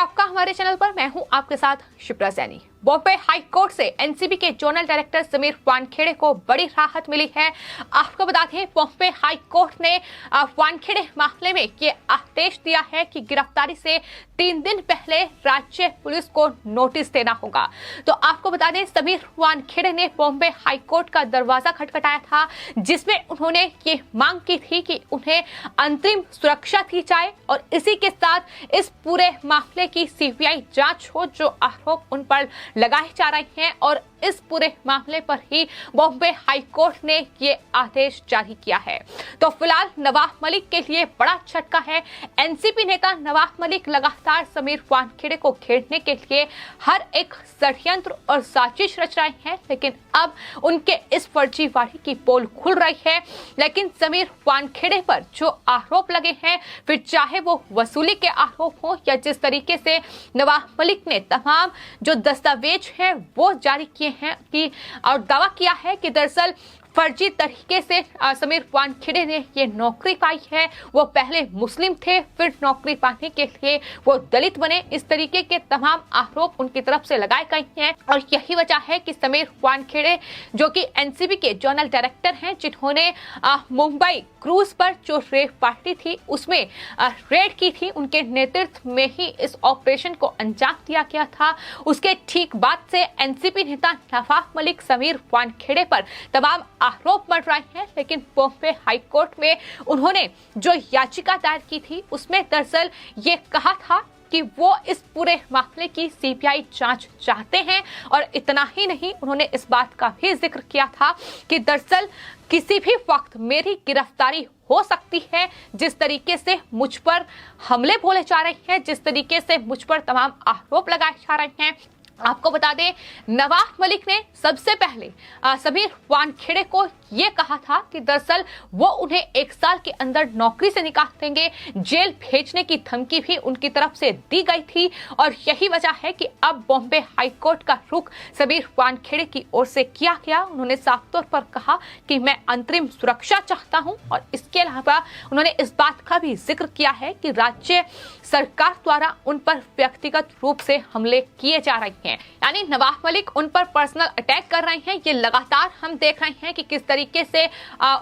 आपका हमारे चैनल पर। मैं हूं आपके साथ शिप्रा सैनी। बॉम्बे हाई कोर्ट से एनसीबी के जोनल डायरेक्टर समीर वानखेड़े को बड़ी राहत मिली है। आपको बता दें, बॉम्बे हाई कोर्ट ने वानखेड़े मामले में ये आदेश दिया है कि गिरफ्तारी से 3 दिन पहले राज्य पुलिस को नोटिस देना होगा। तो आपको बता दें, समीर वानखेड़े ने बॉम्बे हाई कोर्ट का दरवाजा खटखटाया था, जिसमें उन्होंने ये मांग की थी कि उन्हें अंतरिम सुरक्षा दी जाए और इसी के साथ इस पूरे मामले की सीबीआई जांच हो, जो आरोप उन पर लगाए जा रहे हैं। और इस पूरे मामले पर ही बॉम्बे हाई कोर्ट ने ये आदेश जारी किया है। तो फिलहाल नवाब मलिक के लिए बड़ा झटका है। एनसीपी नेता नवाब मलिक लगातार समीर वानखेड़े को घेरने के लिए हर एक षड्यंत्र और साजिश रच रहे हैं, लेकिन अब उनके इस फर्जीवाड़े की पोल खुल रही है। लेकिन समीर वानखेड़े पर जो आरोप लगे हैं, फिर चाहे वो वसूली के आरोप हो या जिस तरीके से नवाब मलिक ने तमाम जो दस्तावेज हैं वो जारी किए हैं कि और दावा किया है कि दरअसल फर्जी तरीके से समीर वानखेड़े ने ये नौकरी पाई है। वो पहले मुस्लिम थे, फिर नौकरी पाने के लिए वो दलित बने। इस तरीके के तमाम आरोप उनकी तरफ से लगाए गए हैं और यही वजह है कि समीर वानखेड़े, जो कि एनसीबी के जोनल डायरेक्टर हैं, जिन्होंने मुंबई क्रूज पर जो रेड पार्टी थी उसमें रेड की थी, उनके नेतृत्व में ही इस ऑपरेशन को अंजाम दिया गया था। उसके ठीक बाद से एनसीपी नेता नवाब मलिक समीर वानखेड़े पर तमाम आरोप मढ़ रहे हैं। लेकिन बॉम्बे हाई कोर्ट में उन्होंने जो याचिका दायर की थी उसमें दरअसल ये कहा था कि वो इस पूरे मामले की सीबीआई जांच चाहते हैं। और इतना ही नहीं, उन्होंने इस बात का भी जिक्र किया था कि दरअसल किसी भी वक्त मेरी गिरफ्तारी हो सकती है। जिस तरीके से मुझ पर हमले बोले जा रहे हैं, जिस तरीके से मुझ पर तमाम आरोप लगाए जा रहे हैं। आपको बता दें, नवाब मलिक ने सबसे पहले समीर वानखेड़े को ये कहा था कि दरअसल वो उन्हें 1 साल के अंदर नौकरी से निकाल देंगे, जेल भेजने की धमकी भी उनकी तरफ से दी गई थी। और यही वजह है कि अब बॉम्बे हाई कोर्ट का रुख समीर वानखेड़े की ओर से किया गया। उन्होंने साफ तौर पर कहा कि मैं अंतरिम सुरक्षा चाहता हूं और इसके अलावा उन्होंने इस बात का भी जिक्र किया है कि राज्य सरकार द्वारा उन पर व्यक्तिगत रूप से हमले किए जा रहे हैं, यानी नवाब मलिक उन पर पर्सनल अटैक कर रहे हैं। ये लगातार हम देख रहे हैं कि किस तरीके से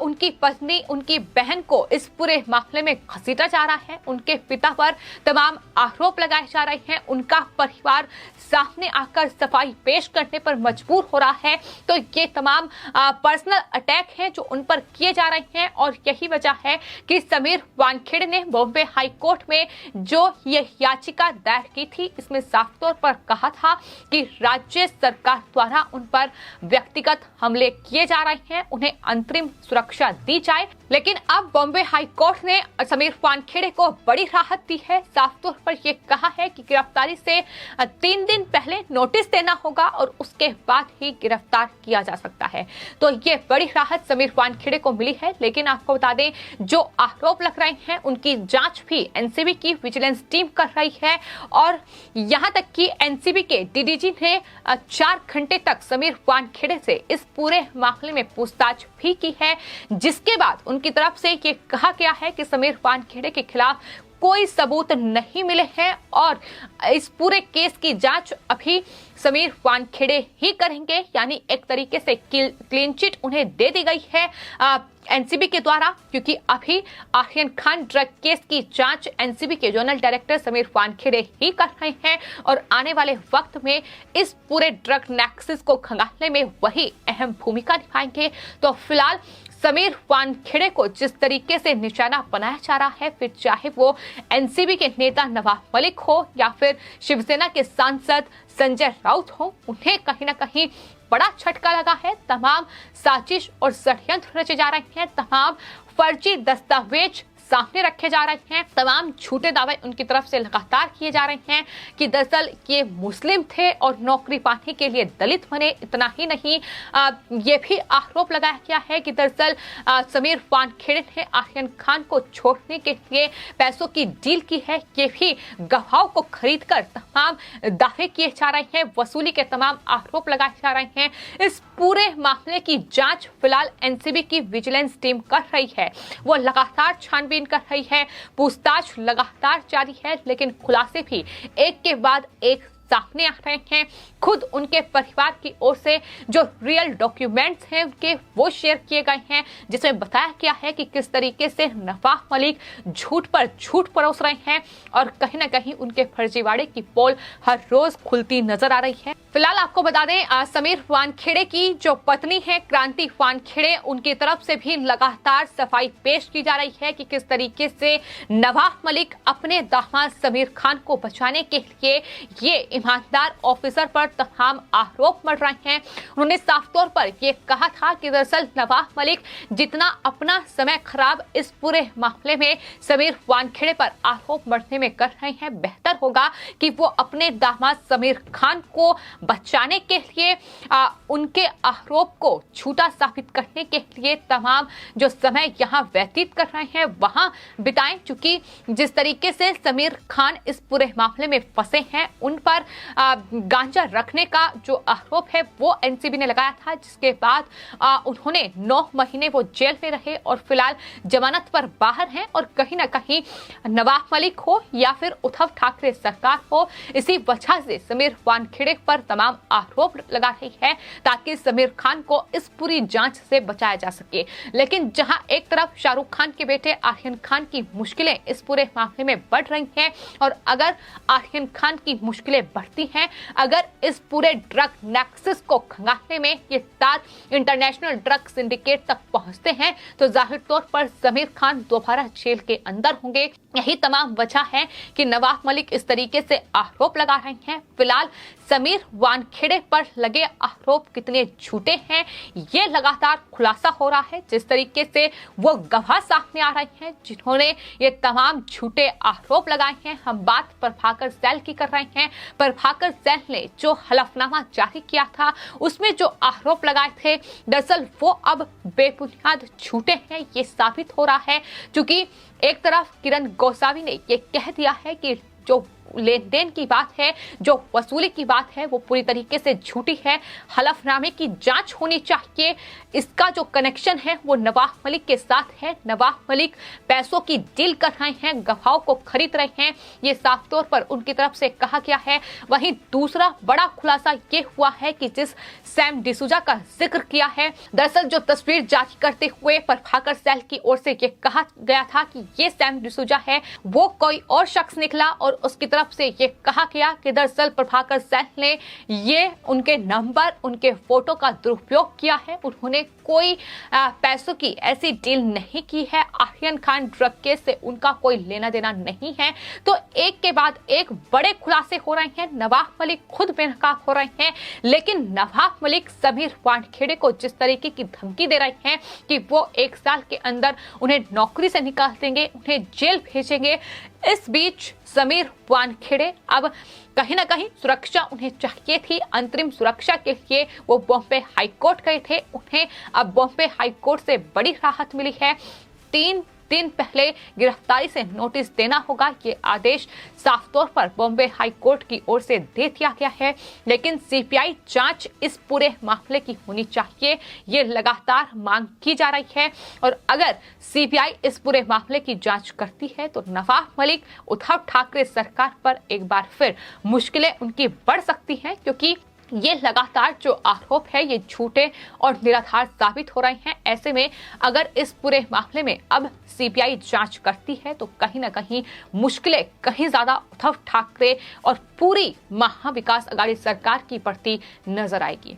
उनकी पत्नी, उनकी बहन को इस पूरे मामले में घसीटा जा रहा है। उनके पिता पर तमाम आरोप लगाए जा रहे हैं। उनका परिवार सामने आकर सफाई पेश करने पर मजबूर हो रहा है। तो ये तमाम पर्सनल अटैक हैं जो उन पर किए जा रहे हैं। और यही वजह है कि समीर वानखेड़े ने बॉम्बे हाई कोर्ट में जो ये याचिका दायर की थी, इसमें साफ तौर पर कहा था कि राज्य सरकार द्वारा उन पर व्यक्तिगत हमले किए जा रहे हैं, उन्हें अंतरिम सुरक्षा दी जाए। लेकिन अब बॉम्बे हाई कोर्ट ने समीर वानखेड़े को बड़ी राहत दी है। साफ तौर पर यह कहा है कि गिरफ्तारी से 3 दिन पहले नोटिस देना होगा और उसके बाद ही गिरफ्तार किया जा सकता है। तो ये बड़ी राहत समीर वानखेड़े को मिली है। लेकिन आपको बता दें, जो आरोप लग रहे हैं उनकी जांच भी एनसीबी की विजिलेंस टीम कर रही है। और यहां तक कि एनसीबी के डीडीजी ने 4 घंटे तक समीर वानखेड़े से इस पूरे मामले में पूछताछ भी की है, जिसके बाद उनकी तरफ से ये कहा गया है कि समीर वानखेड़े के खिलाफ कोई सबूत नहीं मिले हैं और इस पूरे केस की जांच अभी समीर वानखेड़े ही करेंगे। यानी एक तरीके से क्लीन चिट उन्हें दे दी गई है एनसीबी के द्वारा, क्योंकि अभी आर्यन खान ड्रग केस की जांच एनसीबी के जोनल डायरेक्टर समीर वानखेड़े ही कर रहे हैं और आने वाले वक्त में इस पूरे ड्रग नेक्सस को खंगालने में वही अहम भूमिका निभाएंगे। तो फिलहाल समीर वानखेड़े को जिस तरीके से निशाना बनाया जा रहा है, फिर चाहे वो एनसीबी के नेता नवाब मलिक हो या फिर शिवसेना के सांसद संजय राउत हो, उन्हें कहीं ना कहीं बड़ा झटका लगा है। तमाम साजिश और षड्यंत्र रचे जा रहे हैं, तमाम फर्जी दस्तावेज सामने रखे जा रहे हैं, तमाम झूठे दावे उनकी तरफ से लगातार किए जा रहे हैं कि दरअसल ये मुस्लिम थे और नौकरी पाने के लिए दलित बने। इतना ही नहीं, ये भी आरोप लगाया गया है कि दरअसल समीर वानखेड़े ने आर्यन खान को छोड़ने के लिए पैसों की डील की है। ये भी गवाहों को खरीदकर तमाम दावे किए जा रहे हैं, वसूली के तमाम आरोप लगाए जा रहे हैं। इस पूरे मामले की जांच फिलहाल एनसीबी की विजिलेंस टीम कर रही है। वो लगातार छानबीन छानबीन कर रही है, पूछताछ लगातार जारी है, लेकिन खुलासे भी एक के बाद एक सामने आ रहे हैं। खुद उनके परिवार की ओर से जो रियल डॉक्यूमेंट्स हैं उनके वो शेयर किए गए हैं, जिसमें बताया गया है कि किस तरीके से नवाब मलिक झूठ पर झूठ परोस रहे हैं और कहीं ना कहीं उनके फर्जीवाड़े की पोल हर रोज खुलती नजर आ रही है। फिलहाल आपको बता दें, समीर वानखेड़े की जो पत्नी है क्रांति वानखेड़े, उनकी तरफ से भी लगातार सफाई पेश की जा रही है कि किस तरीके से नवाब मलिक अपने दामाद समीर खान को बचाने के लिए ये ईमानदार ऑफिसर पर तमाम आरोप मढ़ रहे हैं। उन्होंने साफ तौर पर यह कहा था कि दरअसल नवाब मलिक जितना अपना समय खराब इस पूरे मामले में समीर वानखेड़े पर आरोप मढ़ने में कर रहे हैं, बेहतर होगा कि वो अपने दामाद समीर खान को बचाने के लिए उनके आरोप को झूठा साबित करने के लिए तमाम जो समय यहाँ व्यतीत कर रहे हैं वहां बिताएं। चूंकि जिस तरीके से समीर खान इस पूरे मामले में फंसे हैं, उन पर गांजा रखने का जो आरोप है वो एनसीबी ने लगाया था, जिसके बाद उन्होंने 9 महीने वो जेल में रहे और फिलहाल जमानत पर बाहर हैं। और कहीं ना कहीं नवाब मलिक हो या फिर उद्धव ठाकरे सरकार हो, इसी वजह से समीर वानखेड़े पर तमाम आरोप लगा रही है ताकि समीर खान को इस पूरी जांच से बचाया जा सके। लेकिन जहां एक तरफ शाहरुख खान के बेटे आर्यन खान की मुश्किलें इस पूरे मामले में बढ़ रही हैं और अगर आर्यन खान की मुश्किलें बढ़ती हैं, अगर इस पूरे ड्रग नेक्सस को खंगालने में ये तार इंटरनेशनल ड्रग सिंडिकेट तक पहुंचते हैं, तो जाहिर तौर पर समीर खान दोबारा जेल के अंदर होंगे। यही तमाम वजह है कि नवाब मलिक इस तरीके से आरोप लगा रहे हैं। फिलहाल समीर वानखेड़े पर लगे आरोप कितने झूठे हैं ये लगातार खुलासा हो रहा है। जिस तरीके से वो गवाह सामने आ रहे हैं जिन्होंने ये तमाम झूठे आरोप लगाए हैं। हम बात प्रभाकर सैल की कर रहे हैं। प्रभाकर सैल ने जो हलफनामा जारी किया था उसमें जो आरोप लगाए थे दरअसल वो अब बेबुनियाद झूठे हैं, ये साबित हो रहा है। क्योंकि एक तरफ किरण गोसावी ने ये कह दिया है कि जो लेन देन की बात है, जो वसूली की बात है, वो पूरी तरीके से झूठी है। हलफनामे की जांच होनी चाहिए। इसका जो कनेक्शन है वो नवाब मलिक के साथ है। नवाब मलिक पैसों की डील कर रहे हैं, गवाहों को खरीद रहे हैं, ये साफ तौर पर उनकी तरफ से कहा गया है। वहीं दूसरा बड़ा खुलासा ये हुआ है कि जिस सैम डिसूजा का जिक्र किया है, दरअसल जो तस्वीर जारी करते हुए प्रभाकर सैल की ओर से ये कहा गया था कि ये सैम डिसूजा है, वो कोई और शख्स निकला और उसकी तरफ से ये कहा गया कि दरअसल प्रभाकर सैल ने ये उनके नंबर, उनके फोटो का दुरुपयोग किया है। उन्होंने कोई पैसों की ऐसी डील नहीं की है। आर्यन खान ड्रग केस से उनका कोई लेना देना नहीं है। तो एक के बाद एक बड़े खुलासे हो रहे हैं। नवाब मलिक खुद बेनकाब हो रहे हैं, लेकिन नवाब मलिक समीर वानखेड़े को जिस तरीके की धमकी दे रहे हैं कि वो 1 साल के अंदर उन्हें नौकरी से निकाल देंगे, उन्हें जेल भेजेंगे, इस बीच समीर वानखेड़े अब कहीं ना कहीं सुरक्षा उन्हें चाहिए थी। अंतरिम सुरक्षा के लिए वो बॉम्बे हाईकोर्ट गए थे। उन्हें अब बॉम्बे हाईकोर्ट से बड़ी राहत मिली है। 3 दिन पहले गिरफ्तारी से नोटिस देना होगा, ये आदेश साफ तौर पर बॉम्बे हाई कोर्ट की ओर से दे दिया गया है। लेकिन सीबीआई जांच इस पूरे मामले की होनी चाहिए, ये लगातार मांग की जा रही है। और अगर सीबीआई इस पूरे मामले की जांच करती है तो नवाब मलिक, उद्धव ठाकरे सरकार पर एक बार फिर मुश्किलें उनकी बढ़ सकती हैं, क्योंकि ये लगातार जो आरोप है ये झूठे और निराधार साबित हो रहे हैं। ऐसे में अगर इस पूरे मामले में अब सीबीआई जांच करती है तो कहीं ना कहीं मुश्किलें कहीं ज्यादा उद्धव ठाकरे और पूरी महाविकास अघाड़ी सरकार की बढ़ती नजर आएगी।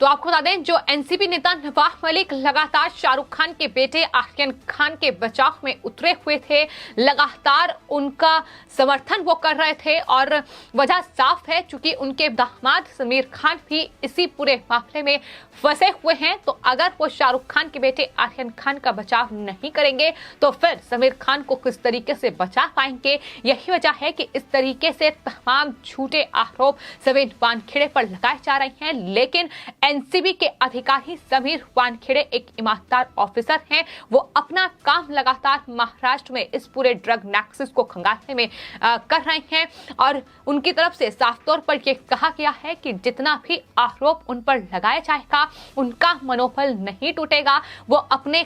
तो आपको बता दें, जो एनसीपी नेता नवाब मलिक लगातार शाहरुख खान के बेटे आर्यन खान के बचाव में उतरे हुए थे, लगातार उनका समर्थन वो कर रहे थे और वजह साफ है क्योंकि उनके दामाद समीर खान भी इसी पूरे मामले में फंसे हुए हैं। तो अगर वो शाहरुख खान के बेटे आर्यन खान का बचाव नहीं करेंगे तो फिर समीर खान को किस तरीके से बचा पाएंगे। यही वजह है कि इस तरीके से तमाम झूठे आरोप समीर वानखेड़े पर लगाए जा रहे हैं। लेकिन एनसीबी के अधिकारी समीर वानखेड़े एक ईमानदार ऑफिसर हैं, वो अपना काम लगातार महाराष्ट्र में इस पूरे ड्रग नेक्सस को खंगालने में कर रहे हैं। और उनकी तरफ से साफ तौर पर यह कहा गया है कि जितना भी आरोप उन पर लगाया जाएगा उनका मनोबल नहीं टूटेगा। वो अपने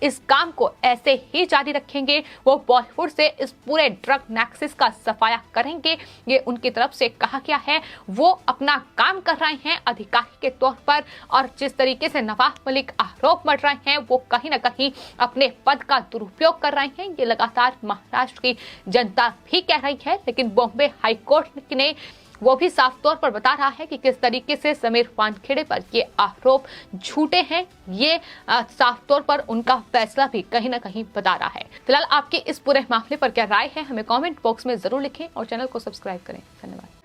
इस काम को ऐसे ही जारी रखेंगे। वो बॉलीवुड से इस पूरे ड्रग नेक्सस का सफाया करेंगे, ये उनकी तरफ से कहा गया है। वो अपना काम कर रहे हैं अधिकारी के तौर पर, और जिस तरीके से नवाब मलिक आरोप मढ़ रहे हैं वो कहीं ना कहीं अपने पद का दुरुपयोग कर रहे हैं, ये लगातार महाराष्ट्र की जनता भी कह रही है। लेकिन बॉम्बे हाईकोर्ट ने वो भी साफ तौर पर बता रहा है कि किस तरीके से समीर वानखेड़े पर ये आरोप झूठे हैं। ये साफ तौर पर उनका फैसला भी कहीं ना कहीं बता रहा है। फिलहाल आपके इस पूरे मामले पर क्या राय है, हमें कमेंट बॉक्स में जरूर लिखें और चैनल को सब्सक्राइब करें। धन्यवाद।